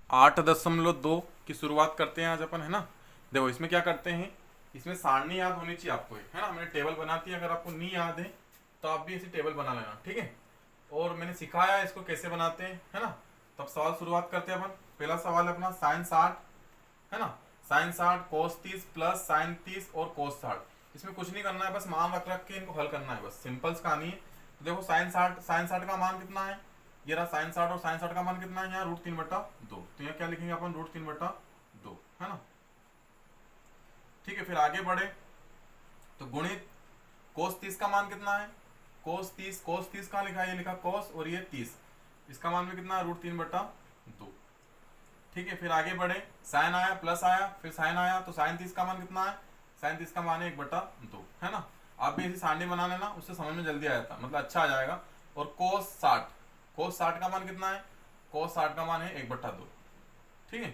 8.2 की शुरुआत करते हैं आज अपन, है ना। देखो इसमें क्या करते हैं, इसमें सारणी याद होनी चाहिए आपको, है ना। मैंने टेबल बनाती है, अगर आपको नहीं याद है तो आप भी ऐसी टेबल बना लेना, ठीक है। और मैंने सिखाया इसको कैसे बनाते हैं, है ना। तब सवाल शुरुआत करते हैं अपन। पहला सवाल है अपना साइन 60, है ना। साइन 60 कोस 30 प्लस साइन 30 और कोस 60। इसमें कुछ नहीं करना है, बस मान रख रख के इनको हल करना है, बस सिंपल कहानी है। तो देखो साइन 60 का मान कितना है, ये रहा साइन 60, और साइन 60 का मान कितना है यहाँ √3/2। तो यहाँ क्या लिखेंगे अपन, √3/2, है ना। ठीक है, फिर आगे बढ़े तो गुणित कोस 30 का मान कितना है, कोस 30 कहाँ लिखा है, ये लिखा कोस और ये 30, इसका मान भी कितना है, √3/2। ठीक है, फिर आगे बढ़े, साइन आया प्लस आया फिर साइन आया, तो साइन 30 का मान कितना है, साइन 30 का मान है 1/2, है ना। आप भी ऐसी सारणी बना लेना, उससे समझ में जल्दी आ जाता, मतलब अच्छा आ जाएगा। और कोस 60 का मान कितना है, कोस 60 का मान है 1/2, ठीक है।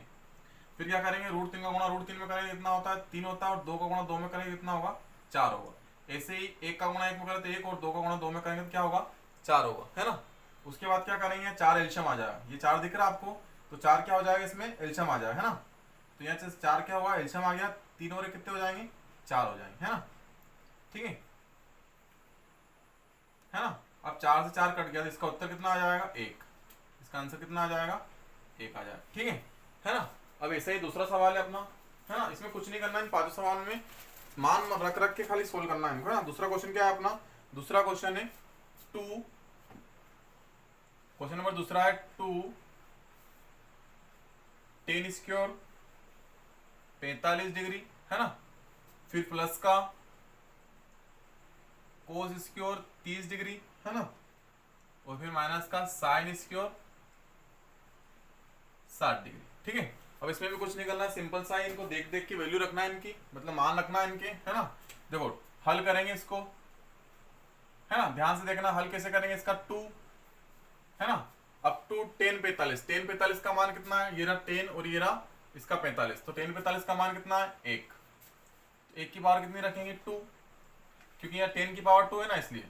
फिर क्या करेंगे, √3 का गुणा √3 में करेंगे कितना होता है, 3 होता है, और 2 का गुणा 2 में करेंगे कितना होगा, 4 होगा। ऐसे ही 1 का गुणा 1 में करें तो 1, और 2 का गुणा 2 में करेंगे तो क्या होगा, 4 होगा, है ना। उसके बाद क्या करेंगे, 4 एल्शियम आ जाएगा, ये 4 दिख रहा है आपको, तो 4 क्या हो जाएगा, इसमें एल्शियम आ जाएगा, है ना। तो यहाँ से 4 क्या हुआ, एल्शियम आ गया, 3 और 1 कितने हो जाएंगे, 4 हो जाएंगे, है ना। ठीक है ना। अब 4 से 4 कट गया, तो इसका उत्तर कितना आ जाएगा, 1। इसका आंसर कितना आ जाएगा, 1 आ जाएगा, ठीक है ना। अब ऐसा ही दूसरा सवाल है अपना, है ना। इसमें कुछ नहीं करना है, इन 5 सवाल में मान रख रख के खाली सोल्व करना है इनको, है ना। दूसरा क्वेश्चन क्या है अपना, दूसरा क्वेश्चन है 2, क्वेश्चन नंबर दूसरा है 2 10 स्क्वायर 45 डिग्री, है ना। फिर प्लस का कोस स्क्वायर 30 डिग्री, है ना। और फिर माइनस का साइन स्क्वायर 60 डिग्री, ठीक है। अब इसमें भी कुछ नहीं करना है, सिंपल सा है, इनको देख देख के वैल्यू रखना है इनकी, मतलब मान रखना है इनके, है ना। देखो हल करेंगे इसको, है ना, ध्यान से देखना हल कैसे करेंगे इसका। 2, है ना, अप टू 10 45 का मान कितना है, ये रहा 10 और ये रहा इसका 45, तो 10 45 का मान कितना है, 1। तो 1 की पावर कितनी रखेंगे, 2, क्योंकि यहाँ 10 की पावर 2 है ना, इसलिए।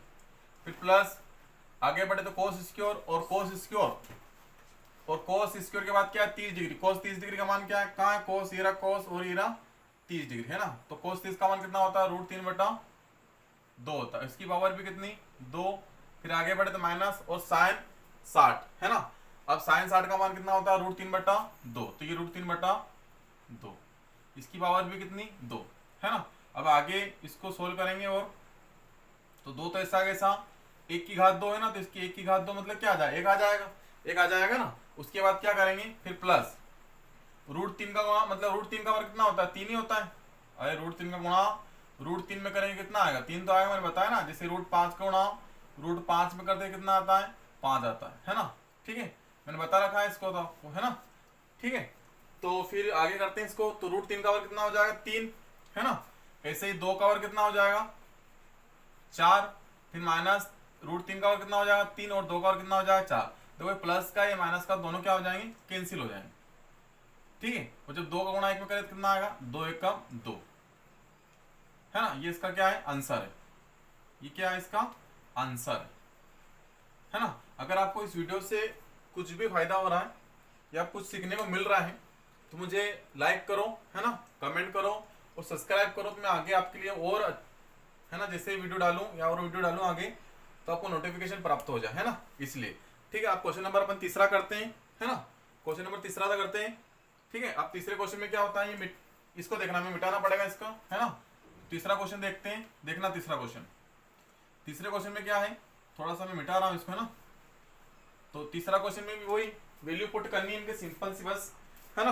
फिर प्लस आगे बढ़े तो कोस स्क्वायर और कोस स्क्वायर के बाद क्या है, 30 डिग्री। कोस 30 डिग्री का मान क्या है, कहाँ है कोस, ये रहा कोस और ये रहा 30 डिग्री, है ना। तो कोस 30 का मान कितना होता है, √3/2 होता है, इसकी पावर भी कितनी, 2। फिर आगे बढ़े तो माइनस और साइन 60, है ना। अब साइन 60 का मान कितना होता है, √3/2, तो ये √3/2, इसकी पावर भी कितनी, 2, है ना। अब आगे इसको सोल्व करेंगे, और तो 2 तो ऐसा कैसा 1 की घात 2 है ना, तो इसकी 1 की घात 2 मतलब क्या आ जाएगा, 1 आ जाएगा ना। उसके बाद क्या करेंगे, फिर प्लस √3 का गुणा, मतलब √3 का वर्ग कितना होता है, 3 ही होता है। अरे √3 का गुणा √3 में करेंगे कितना आएगा, 3 तो आएगा, मैंने बताया ना। जैसे √5 का गुणा √5 में करते कितना आता है, 5 आता है ना। ठीक है, मैंने बता रखा है इसको, तो है ना। ठीक है, तो फिर आगे करते हैं इसको, तो √3 का वर्ग कितना हो जाएगा, 3, है ना। ऐसे ही 2 का वर्ग कितना हो जाएगा, 4। फिर माइनस √3 का वर्ग कितना हो जाएगा, 3, और 2 का वर्ग कितना हो जाएगा, 4। देखो प्लस का या माइनस का दोनों क्या हो जाएंगे, कैंसिल हो जाएंगे, ठीक है। और जब 2 का गुणा 1 में करें तो कितना आएगा, 2 1 का 2, है ना। ये इसका क्या है, आंसर है। ये क्या है, इसका आंसर है ना। अगर आपको इस वीडियो से कुछ भी फायदा हो रहा है या कुछ सीखने को मिल रहा है तो मुझे लाइक करो, है ना, कमेंट करो और सब्सक्राइब करो, तो मैं आगे आपके लिए और, है ना, जैसे वीडियो डालूं या और वीडियो डालूं आगे, तो आपको नोटिफिकेशन प्राप्त हो जाए, है ना, इसलिए। ठीक है, आप क्वेश्चन नंबर अपन तीसरा करते हैं, है ना। क्वेश्चन नंबर तीसरा था करते हैं, ठीक है। अब तीसरे क्वेश्चन में क्या होता है, ये इसको देखना, हमें मिटाना पड़ेगा इसका, है ना। तीसरा क्वेश्चन देखते हैं, देखना तीसरे क्वेश्चन में क्या है, थोड़ा सा मैं मिटा रहा हूं इसको, है ना। तो तीसरा क्वेश्चन में भी वही वैल्यू पुट करनी है इनके, सिंपल सी बस, है ना।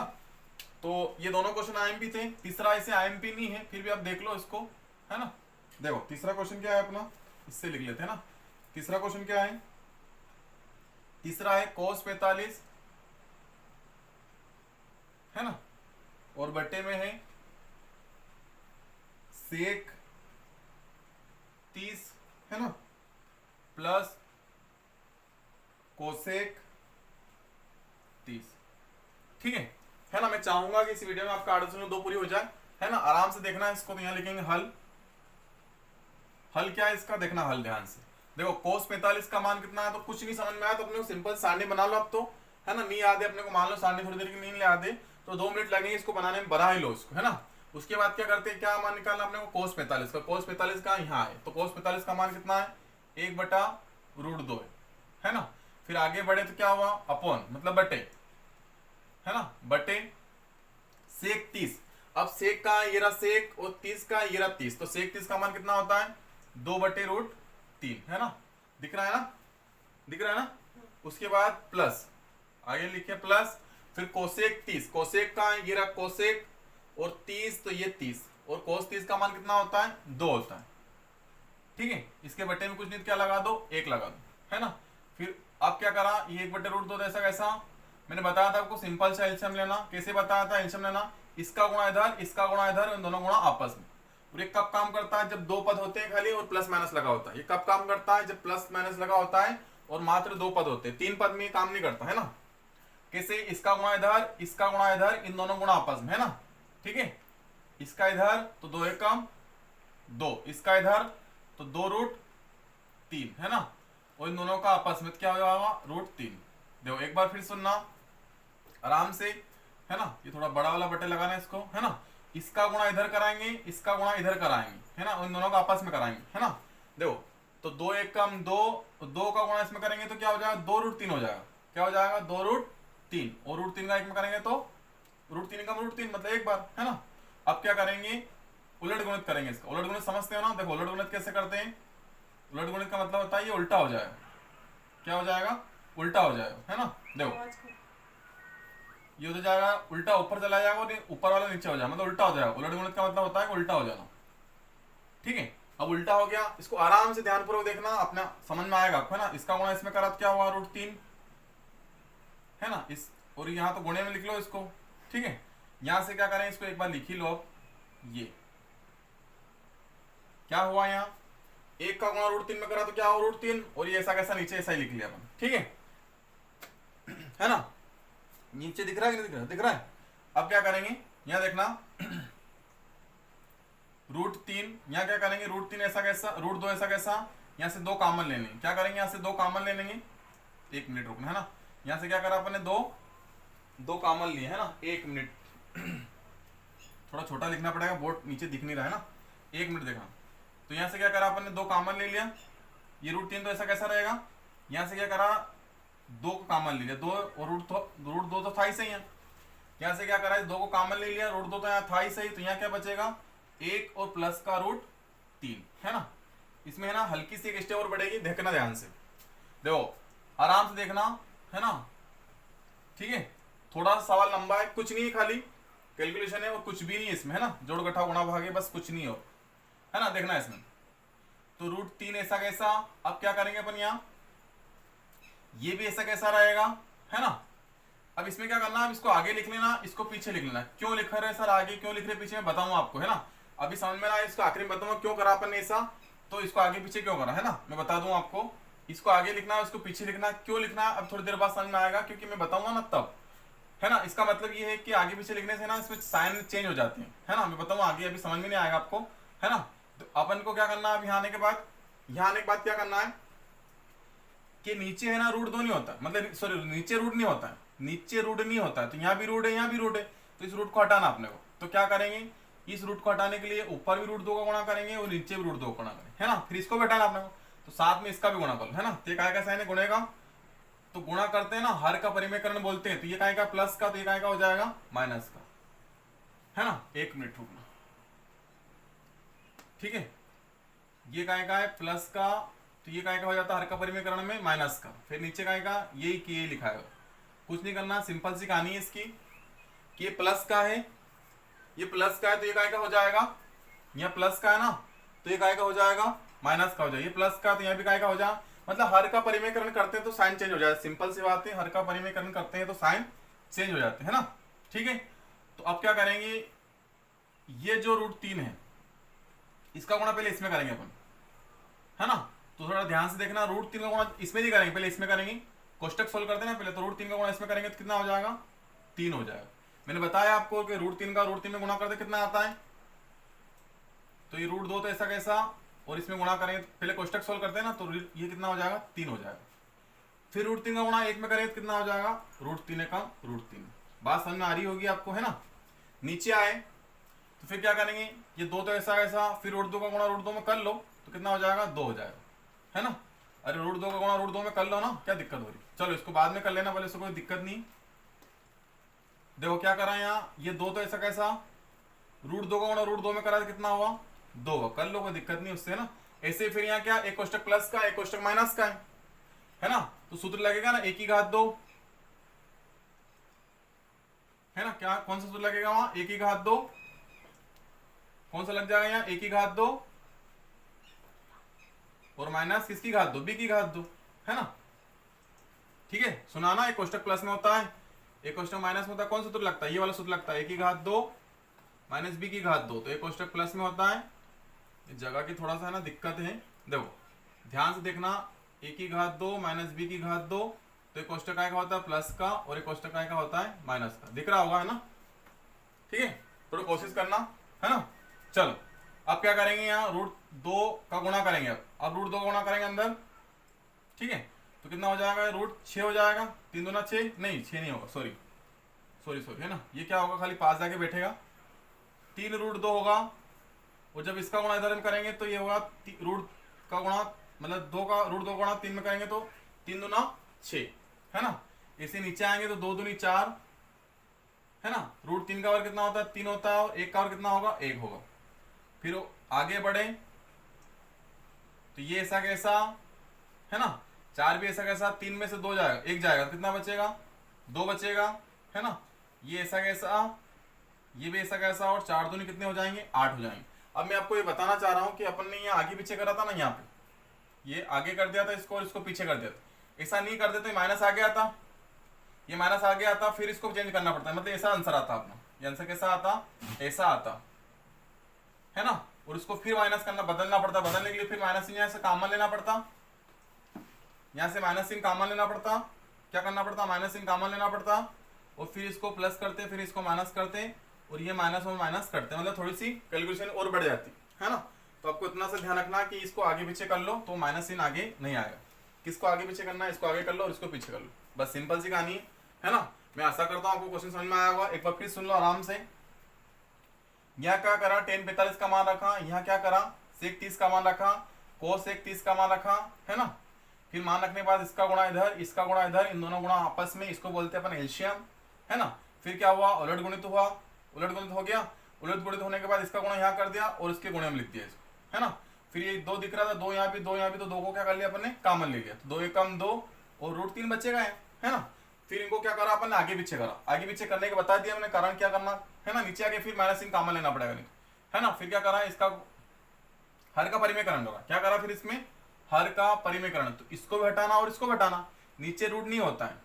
तो ये दोनों क्वेश्चन आईएमपी थे, तीसरा ऐसे आईएमपी नहीं है, फिर भी आप देख लो इसको, है ना। देखो तीसरा क्वेश्चन क्या है अपना, इससे लिख लेते हैं ना। तीसरा क्वेश्चन क्या है, तीसरा है cos 45, है ना, और बट्टे में है sec 30, है ना, प्लस कोसेक 30, ठीक है ना। मैं चाहूंगा कि इस वीडियो में आपका 8.2 पूरी हो जाए, है ना। आराम से देखना है इसको, तो यहां लिखेंगे हल क्या है इसका, देखना हल ध्यान से। देखो cos 45 का मान कितना है, तो कुछ नहीं समझ में आया तो अपने सिंपल सारणी बना लो अब तो, है ना, नहीं याद है अपने को, मान लो सारणी थोड़ी देर की नहीं याद है तो 2 मिनट लगेंगे इसको बनाने में, बना ही लो इसको, है ना। उसके बाद क्या करते हैं, क्या मान निकालना अपने को, कोस 45 का। कोस 45 का यहाँ है, तो कोस 45 का मान कितना है, 1/√2 है ना। फिर आगे बढ़े तो क्या हुआ, अपॉन मतलब बटे, है ना, बटे सेक 30। अब सेक का ये रहा सेक और 30 का ये रहा 30, तो सेक 30 का मान कितना होता है, 2/√3, है ना, दिख रहा है ना, दिख रहा है ना। उसके बाद प्लस, आगे लिखे प्लस, फिर कोसेक 30, कोसेक का ये रहा कोसेक और 30, तो ये 30, और कोस 30 का मान कितना होता है, 2 होता है, ठीक है। इसके बटे में कुछ नहीं, क्या लगा दो, 1 लगा दो, है ना। फिर अब क्या करा, ये 1/√2 ऐसा कैसा, मैंने बताया था आपको सिंपल सा एलसीएम लेना। कैसे बताया था एलसीएम लेना, इसका गुणा इधर, इसका गुणा इधर, इन दोनों गुणा आपस में। और ये कब काम करता है, जब 2 पद होते हैं खाली और प्लस माइनस लगा होता है। ये कब काम करता है, जब प्लस माइनस लगा होता है और मात्र 2 पद होते हैं, 3 पद में काम नहीं करता, है ना। कैसे, इसका गुणा इधर, इसका गुणा इधर, इन दोनों गुणा आपस में, है ना, ठीक है। इसका इधर तो 2 एकम 2, इसका इधर तो 2√3, है ना, और इन दोनों का आपस में क्या होगा, √3। देखो एक बार फिर सुनना आराम से, है ना। ये थोड़ा बड़ा वाला बटन लगाना है इसको, है ना। इसका गुणा इधर कराएंगे, इसका गुणा इधर कराएंगे, है ना, इन दोनों का आपस में कराएंगे, है ना। देखो तो 2 एकम 2, 2 का गुणा इसमें करेंगे तो क्या हो जाएगा, 2√3 हो जाएगा। क्या हो जाएगा, 2√3, और √3 का एक में करेंगे तो √3 का √3 मतलब एक बार, है ना। अब क्या करेंगे, उलट गुणित करेंगे इसका। उलट गुणित समझते हो ना, देखो उलट गुणित कैसे करते हैं, उलट गुणित का मतलब होता है ये उल्टा हो जाएगा। क्या हो जाएगा, उल्टा हो जाएगा, है ना। देखो ये हो जाएगा उल्टा, ऊपर चला जाएगा और ऊपर वाला नीचे हो जाएगा, मतलब उल्टा हो जाएगा। उलट गुणित का मतलब होता है उल्टा हो जाना, ठीक है। अब उल्टा हो गया, इसको आराम से ध्यानपूर्वक देखना, अपना समझ में आएगा आपको, है ना। इसका गुणा इसमें करा तो क्या हुआ, √3, है ना। इस और यहाँ तो गुणे में लिख लो इसको, ठीक है। यहां से क्या करें, इसको एक बार लिख ही लो। अब ये क्या हुआ, यहाँ 1 का गुणा √3 में करा तो क्या हुआ, √3, और ये ऐसा कैसा नीचे ऐसा ही लिख लिया अपन, ठीक है ना। नीचे दिख रहा है कि नहीं दिख रहा, दिख रहा है। अब क्या करेंगे, यहां देखना √3, यहाँ क्या करेंगे, √3 ऐसा कैसा, √2 ऐसा कैसा, यहाँ से 2 कॉमन ले लेंगे। क्या करेंगे, यहाँ से 2 कॉमन ले लेंगे, 1 मिनट रुकना, है ना। यहाँ से क्या करा अपन ने, 2 कॉमन लिए, है ना, 1 मिनट थोड़ा छोटा लिखना पड़ेगा, बोर्ड नीचे दिख नहीं रहा है ना, 1 मिनट देखना। तो यहाँ से क्या करा अपन ने, 2 कॉमन ले लिया, ये √3 तो ऐसा कैसा रहेगा। यहाँ से क्या करा, 2 को कॉमन ले लिया, 2 और √2 तो था ही सही है। यहाँ से क्या करा, 2 को कॉमन ले लिया, √2 तो यहाँ था ही सही, तो यहाँ क्या बचेगा, 1 और प्लस का √3, है ना। इसमें है ना हल्की सी एक स्टेप और बढ़ेगी, देखना ध्यान से, देखो आराम से देखना, है ना, ठीक है। थोड़ा सा सवाल लंबा है, कुछ नहीं है, खाली कैलकुलेशन है और कुछ भी नहीं है इसमें, है ना। जोड़ घटा गुणा भागे, बस कुछ नहीं हो, है ना, देखना इसमें। तो √3 ऐसा कैसा, अब क्या करेंगे अपन, यहाँ ये भी ऐसा कैसा रहेगा, है ना। अब इसमें क्या करना, अब इसको आगे लिख लेना, इसको पीछे लिख लेना। क्यों लिख रहे सर आगे, क्यों लिख रहे पीछे, मैं बताऊंगा आपको, है ना। अभी समझ में ना आए, इसको आखिरी में बताऊंगा क्यों करा अपन ने ऐसा, तो इसको आगे पीछे क्यों करा, है ना, मैं बता दूं आपको। इसको आगे लिखना है, इसको पीछे लिखना, क्यों लिखना है अब थोड़ी देर बाद समझ में आएगा, क्योंकि मैं बताऊंगा ना तब, है ना। इसका मतलब ये है कि आगे पीछे लिखने से ना इसमें साइन चेंज हो जाते हैं, है ना, मैं बताऊंगा आगे, अभी समझ में नहीं आएगा आपको, है ना। तो अपन को क्या करना है, अब यहाँ आने के बाद, यहाँ आने के बाद क्या करना है कि नीचे है ना √2 नहीं होता, मतलब सॉरी नीचे रूट नहीं होता है, नीचे रूट नहीं होता है, तो यहाँ भी रूट है, यहाँ भी रूट है, तो इस रूट को हटाना अपने को। तो क्या करेंगे, इस रूट को हटाने के लिए ऊपर भी √2 का गुणा करेंगे और नीचे भी √2 का गुणा करेंगे, है ना। फिर इसको भी हटाना अपने को, तो साथ में इसका भी गुणा कर लो, है ना। तो काय का साइन है, गुणे का, तो गुणा करते हैं ना, हर का परिमेयकरण बोलते हैं। तो ये काय का प्लस का, तो ये काय का हो जाएगा माइनस का, है ना। 1 मिनट रुकना, ठीक है। ये काय का है प्लस का, तो ये काय का हो जाता है हर का परिमेयकरण में माइनस का। फिर नीचे काय का, यही कि ये लिखा है, कुछ नहीं करना, सिंपल सी कहानी है इसकी कि ये प्लस का है, ये प्लस का है, तो ये काय का हो जाएगा, यहाँ प्लस का है ना, तो ये काय का हो जाएगा माइनस का हो जाएगा। ये प्लस का, तो यहाँ भी काय का हो जाएगा, मतलब हर का परिमेयकरण करते हैं तो साइन चेंज हो जाए, सिंपल सी बात है, हर का परिमेयकरण करते हैं तो साइन चेंज हो जाते हैं, है ना, ठीक है। तो अब क्या करेंगे, ये जो √3 है इसका गुणा पहले इसमें करेंगे अपन, है ना। तो थोड़ा ध्यान से देखना, √3 का गुणा इसमें नहीं करेंगे, पहले इसमें करेंगे। कोष्टक सोल्व करते ना पहले, तो √3 का गुणा इसमें करेंगे तो कितना हो जाएगा, 3 हो जाएगा। मैंने बताया आपको कि √3 का √3 में गुणा करते कितना आता है, तो ये √2 तो ऐसा कैसा, और इसमें गुणा करेंगे, पहले कोष्टक सोल्व करते हैं ना, तो ये कितना हो जाएगा, 3 हो जाएगा। फिर रूट 3 का गुणा 1 में करेंगे तो कितना हो जाएगा, रूट 3 का रूट 3। बात समझ में आ रही होगी आपको, है ना। नीचे आए तो फिर क्या करेंगे, ये 2 तो ऐसा ऐसा, फिर रूट 2 का गुणा रूट 2 में कर लो तो कितना हो जाएगा, 2 हो जाएगा, है ना। अरे रूट 2 का गुणा रूट 2 में कर लो ना, क्या दिक्कत हो रही। चलो इसको बाद में कर लेना, पहले इसको कोई दिक्कत नहीं। देखो क्या करा यहाँ, ये 2 तो ऐसा कैसा, रूट 2 का गुणा रूट 2 में करा तो कितना हुआ, 2 हुआ, कर लो, कोई दिक्कत नहीं उससे, ना। ऐसे फिर यहाँ क्या, एक कोष्टक प्लस का एक कोष्टक माइनस का है ना, तो सूत्र लगेगा ना 1 की घात 2, है ना। क्या कौन सा सूत्र लगेगा वहां, 1 की घात 2, कौन सा लग जाएगा यहाँ, 1 की घात 2 और माइनस किसकी घात 2, b की घात 2, है ना। ठीक है, सुनाना, एक कोष्टक प्लस में होता है, एक कोष्टक माइनस में होता है, कौन सा सूत्र लगता है, ये वाला सूत्र लगता है, 1 की घात 2 माइनस b की घात 2, तो एक कोष्टक प्लस में होता है। इस जगह की थोड़ा सा है ना दिक्कत है, देखो ध्यान से देखना, 1 की घात 2 माइनस b की घात 2, तो एक कोष्टक का होता है प्लस का और एक कोष्टक का होता है माइनस का, दिख रहा होगा, है ना। ठीक है, थोड़ा कोशिश करना, है ना। चलो अब क्या करेंगे, यहाँ रूट 2 का गुणा करेंगे, अब रूट 2 का गुणा करेंगे अंदर, ठीक है, तो कितना हो जाएगा, रूट 6 हो जाएगा, 3 दूना 6, नहीं 6 नहीं होगा, सॉरी सॉरी सॉरी, है ना। ये क्या होगा, खाली पास जाके बैठेगा, 3 रूट 2 होगा, और जब इसका गुणा इधर हम करेंगे तो ये होगा रूट का गुणा, मतलब 2 का रूट 2 गुणा 3 में करेंगे तो 3 दूना 6, है ना। इसे नीचे आएंगे तो 2 दूनी 4, है ना। रूट 3 का वर्ग कितना होता है, 3 होता है, और 1 का वर्ग कितना होगा, 1 होगा। फिर आगे बढ़े तो ये ऐसा कैसा, है ना, 4 भी ऐसा कैसा, 3 में से 2 जाएगा, 1 जाएगा, कितना बचेगा, 2 बचेगा, है ना। ये ऐसा कैसा, ये भी ऐसा कैसा, और 4 दूनी कितने हो जाएंगे, 8 हो जाएंगे। अब मैं आपको ये बताना चाह रहा हूं कि अपन ने ये आगे पीछे करा था ना, यहाँ पे ये आगे कर दिया था इसको और इसको पीछे कर दिया था, ऐसा नहीं कर देते तो माइनस आ गया था, ये माइनस आ गया था, फिर इसको चेंज करना पड़ता है, मतलब ऐसा आंसर आता अपना, ये आंसर कैसा आता, ऐसा आता, है ना। और उसको फिर माइनस करना, बदलना पड़ता, बदलने के लिए फिर माइनस यहाँ से कॉमन लेना पड़ता, यहाँ से माइनस इन कॉमन लेना पड़ता, क्या करना पड़ता, माइनस इन कॉमन लेना पड़ता, और फिर इसको प्लस करते, फिर इसको माइनस करते, और ये माइनस और माइनस करते, मतलब थोड़ी सी कैलकुलेशन और बढ़ जाती, है ना। तो आपको इतना सा ध्यान रखना कि इसको आगे पीछे कर लो तो माइनस इन आगे नहीं आएगा, किसको आगे पीछे करना है, इसको आगे कर लो और इसको पीछे कर लो, बस सिंपल सी कहानी है ना। मैं आशा करता हूँ आपको क्वेश्चन समझ में आया होगा, एक बार फिर सुन लो आराम से। यहाँ क्या करा, tan 45 का मान रखा, यहाँ क्या करा, sec 30 का मान रखा, cos sec 30 का मान रखा, है ना। फिर मान रखने के बाद इसका गुणा इधर, इसका गुणा इधर, इन दोनों गुणा आपस में, इसको बोलते हैं अपन एलशियम, है ना। फिर क्या हुआ, उलट गुणित हुआ, उलट गुणित हो गया, उलट गुणित होने के बाद इसका गुणा यहाँ कर दिया और इसके गुणे में लिख दिया इसको, है ना। फिर ये 2 दिख रहा था, 2 यहाँ भी 2 यहाँ भी, तो 2 को क्या कर लिया अपन ने, कॉमन ले लिया, तो 2 एक कम 2 और रूट 3 बचेगा, है ना। फिर इनको क्या करा अपन ने, आगे पीछे करा, आगे पीछे करने के बता दिया मैंने कारण क्या करना, है ना। नीचे आके फिर माइनस इन कॉमन लेना पड़ेगा, नहीं, है ना। फिर क्या करा, इसका हर का परिमेयकरण करा, क्या करा फिर इसमें हर का परिमेयकरण, तो इसको भी हटाना और इसको भी हटाना, नीचे रूट नहीं होता है,